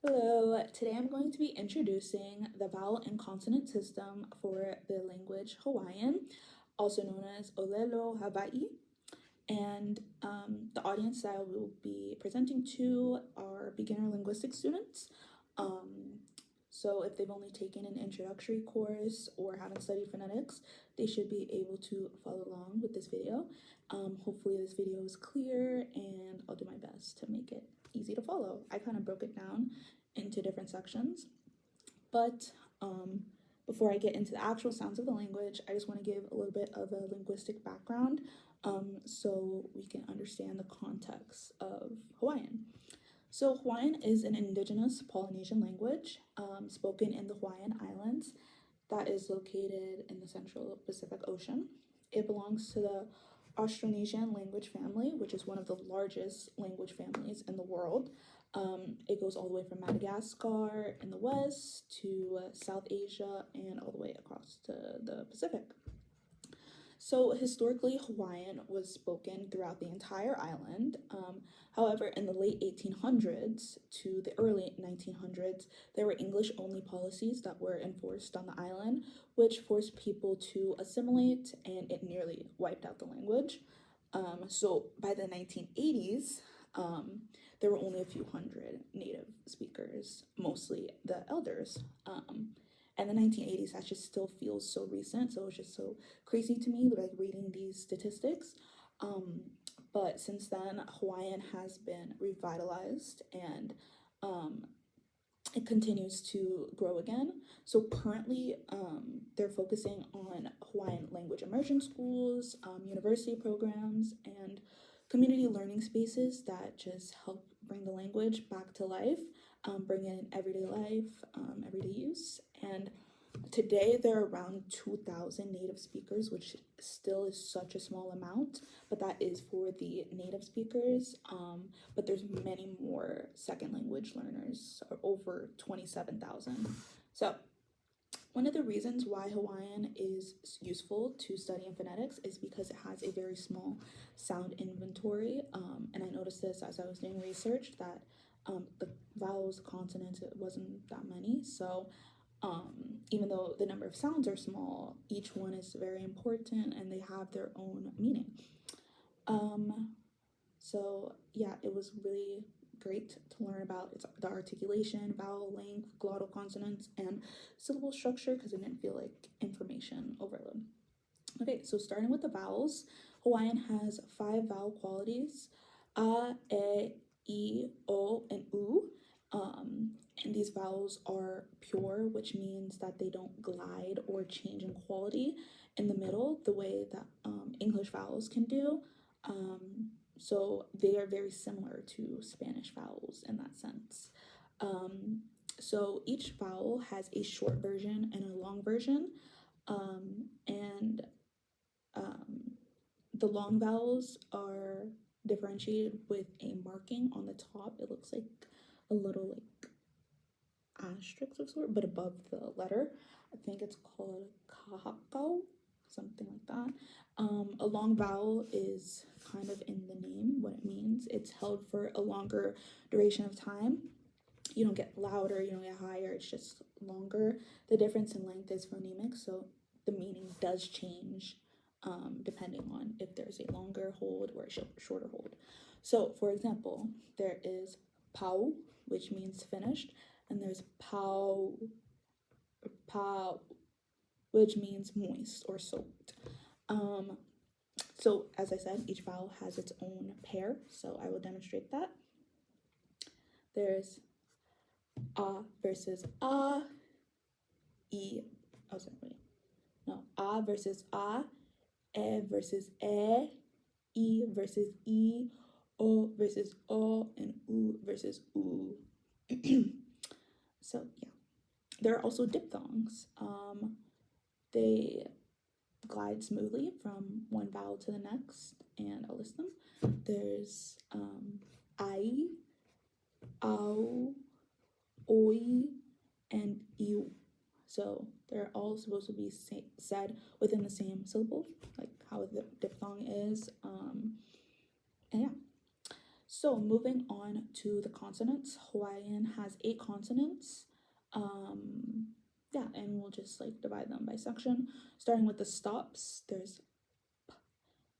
Hello, today I'm going to be introducing the vowel and consonant system for the language Hawaiian, also known as Olelo Hawaii. And the audience that I will be presenting to are beginner linguistic students. Um, so if they've only taken an introductory course or haven't studied phonetics, they should be able to follow along with this video. Hopefully this video is clear and I'll do my best to make it easy to follow. I kind of broke it down into different sections, but before I get into the actual sounds of the language, I just want to give a little bit of a linguistic background so we can understand the context of Hawaiian. So Hawaiian is an indigenous Polynesian language spoken in the Hawaiian Islands that is located in the Central Pacific Ocean. It belongs to the Austronesian language family, which is one of the largest language families in the world. It goes all the way from Madagascar in the west to South Asia and all the way across to the Pacific. So historically, Hawaiian was spoken throughout the entire island. However, in the late 1800s to the early 1900s, there were English-only policies that were enforced on the island, which forced people to assimilate, and it nearly wiped out the language. So by the 1980s, there were only a few hundred native speakers, mostly the elders. And the 1980s, that just still feels so recent, so it's just so crazy to me, like reading these statistics. But since then, Hawaiian has been revitalized and it continues to grow again. So currently, they're focusing on Hawaiian language immersion schools, university programs, and community learning spaces that just help bring the language back to life, bring it in everyday life, everyday use. And today there are around 2,000 native speakers, which still is such a small amount, but that is for the native speakers. But there's many more second language learners, or over 27,000. So one of the reasons why Hawaiian is useful to study in phonetics is because it has a very small sound inventory. And I noticed this as I was doing research that the vowels, consonants, it wasn't that many. So even though the number of sounds are small, each one is very important and they have their own meaning. So yeah, it was really great to learn about the articulation, vowel length, glottal consonants, and syllable structure because it didn't feel like information overload. Okay, so starting with the vowels, Hawaiian has 5 vowel qualities: a, e, o, and u. And these vowels are pure, which means that they don't glide or change in quality in the middle the way that English vowels can do. So they are very similar to Spanish vowels in that sense. So each vowel has a short version and a long version. And the long vowels are differentiated with a marking on the top. It looks like a little like asterisk of sort, but above the letter. I think it's called kahakau, something like that. A long vowel is kind of in the name, what it means. It's held for a longer duration of time. You don't get louder, you don't get higher, it's just longer. The difference in length is phonemic, so the meaning does change depending on if there's a longer hold or a shorter hold. So, for example, there is pau, which means finished, and there's pau, which means moist or soaked. So, as I said, each vowel has its own pair, so I will demonstrate that. There's a versus a, e, oh sorry, wait, no, a versus a, e versus e versus e, o versus o, and u versus u. So yeah, there are also diphthongs. They glide smoothly from one vowel to the next, and I'll list them. There's ai, au, oi, and iu. So they're all supposed to be said within the same syllable, like how the diphthong is. And yeah. So moving on to the consonants, Hawaiian has 8 consonants. Yeah, and we'll just like divide them by section. Starting with the stops, there's p,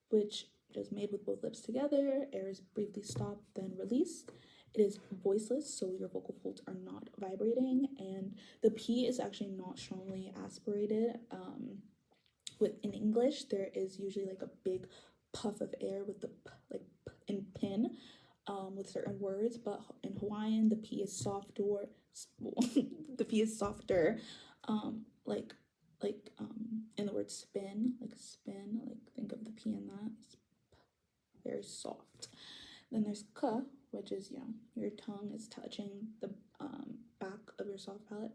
which is made with both lips together. Air is briefly stopped, then released. It is voiceless, so your vocal folds are not vibrating, and the P is actually not strongly aspirated. In English, there is usually like a big puff of air with the p, like p in pin, with certain words, but in Hawaiian, the P is softer. The P is softer, like in the word spin, like spin, like think of the P in that. It's very soft. Then there's ka, which is, you know, your tongue is touching the back of your soft palate,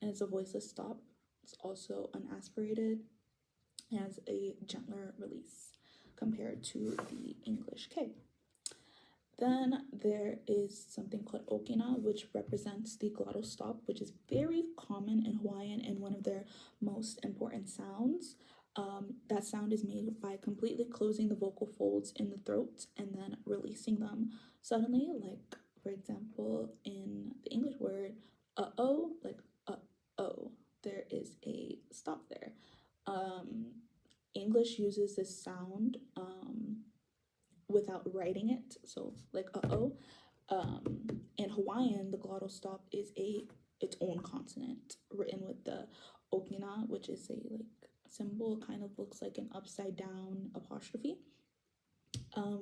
and it's a voiceless stop. It's also unaspirated. It has a gentler release compared to the English K. Then there is something called okina, which represents the glottal stop, which is very common in Hawaiian and one of their most important sounds. That sound is made by completely closing the vocal folds in the throat and then releasing them suddenly, like, for example, in the English word uh-oh, like uh-oh, there is a stop there. English uses this sound without writing it, so like uh-oh. In Hawaiian, the glottal stop is its own consonant written with the okina, which is a like symbol, kind of looks like an upside down apostrophe.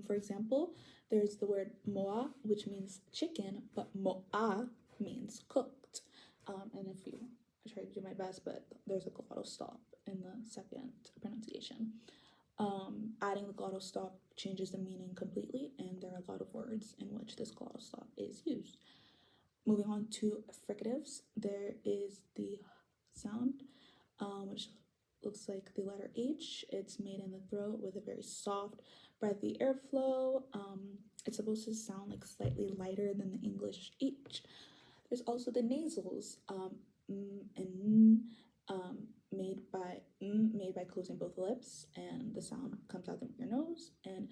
For example, there's the word moa, which means chicken, but mo'a means cooked. And if you, I try to do my best, but there's a glottal stop in the second pronunciation. Adding the glottal stop changes the meaning completely, and there are a lot of words in which this glottal stop is used. Moving on to fricatives, there is the sound, which looks like the letter H. It's made in the throat with a very soft, breathy airflow. It's supposed to sound like slightly lighter than the English H. There's also the nasals, and made by closing both lips, and the sound comes out your nose, and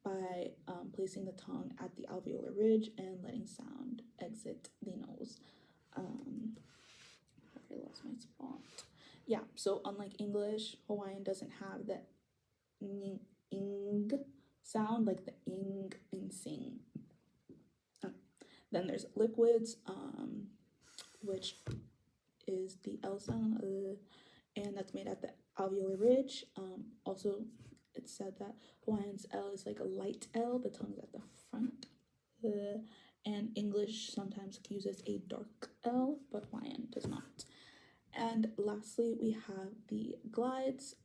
by placing the tongue at the alveolar ridge and letting sound exit the nose. I lost my spot. Yeah, so unlike English, Hawaiian doesn't have the ing sound like the ing in sing. Then there's liquids, which is the L sound, and that's made at the alveolar ridge. Also, it's said that Hawaiian's L is like a light L, the tongue's at the front. And English sometimes uses a dark L, but Hawaiian does not. And lastly, we have the glides.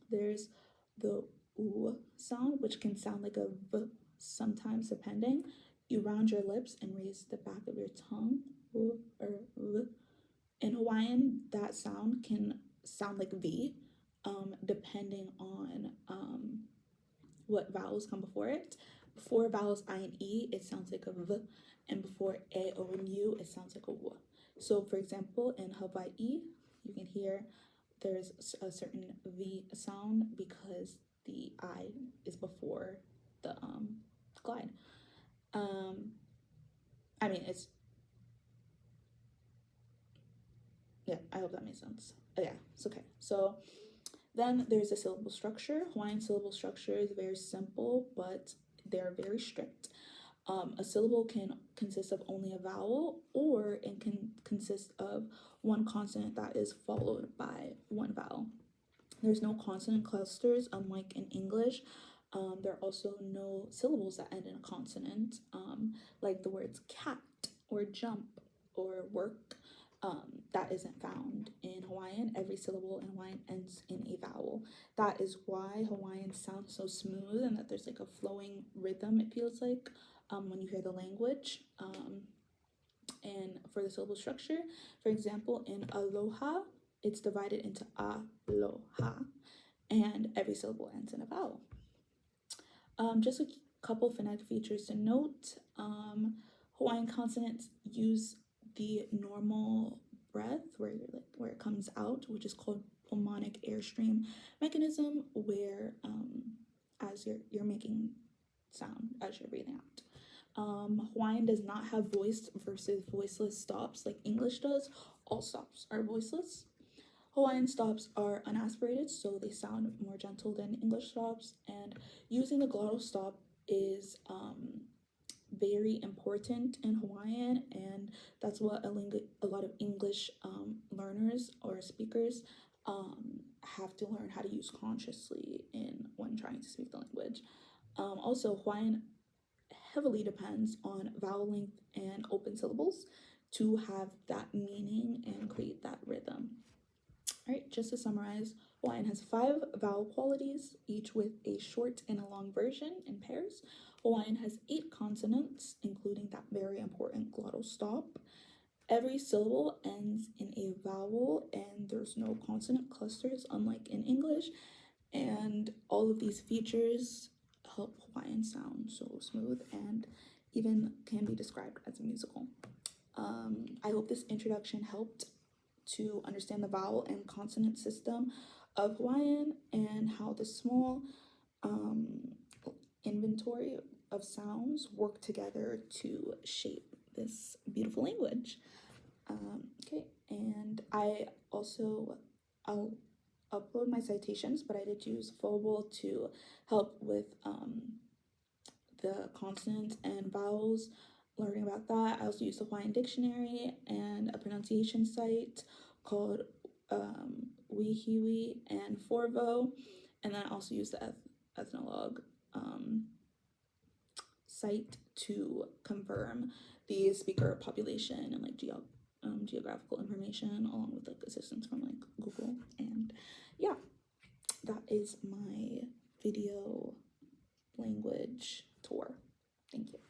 There's the oo sound, which can sound like a v sometimes, depending. You round your lips and raise the back of your tongue, oo or v. In Hawaiian, that sound can sound like V, depending on what vowels come before it. Before vowels I and E, it sounds like a V, and before A, O, and U, it sounds like a W. So, for example, in Hawaii, you can hear there's a certain V sound because the I is before the glide. I mean, yeah, I hope that makes sense. Yeah, it's okay. So then there's the syllable structure. Hawaiian syllable structure is very simple, but they're very strict. A syllable can consist of only a vowel, or it can consist of one consonant that is followed by one vowel. There's no consonant clusters, unlike in English. There are also no syllables that end in a consonant, like the words cat or jump or work. That isn't found in Hawaiian. Every syllable in Hawaiian ends in a vowel. That is why Hawaiian sounds so smooth and that there's like a flowing rhythm, it feels like, when you hear the language. And for the syllable structure, for example, in aloha, it's divided into aloha, and every syllable ends in a vowel. Just a couple phonetic features to note. Hawaiian consonants use the normal breath where it comes out, which is called pulmonic airstream mechanism, where as you're making sound as you're breathing out. Hawaiian does not have voiced versus voiceless stops like English does. All stops are voiceless. Hawaiian stops are unaspirated, so they sound more gentle than English stops, and using the glottal stop is very important in Hawaiian, and that's what a lot of English learners or speakers have to learn how to use consciously when trying to speak the language. Also, Hawaiian heavily depends on vowel length and open syllables to have that meaning and create that rhythm. All right, just to summarize, Hawaiian has 5 vowel qualities, each with a short and a long version in pairs. Hawaiian has 8 consonants, including that very important glottal stop. Every syllable ends in a vowel, and there's no consonant clusters, unlike in English. And all of these features help Hawaiian sound so smooth and even can be described as a musical. I hope this introduction helped to understand the vowel and consonant system of Hawaiian and how the small inventory of sounds work together to shape this beautiful language. Okay, and I'll upload my citations, but I did use Phobal to help with the consonants and vowels, learning about that. I also used the Hawaiian dictionary and a pronunciation site called Wihiwi and Forvo, and then I also used the Ethnologue site to confirm the speaker population and like geographical information, along with like assistance from like Google. And yeah, that is my video language tour. Thank you.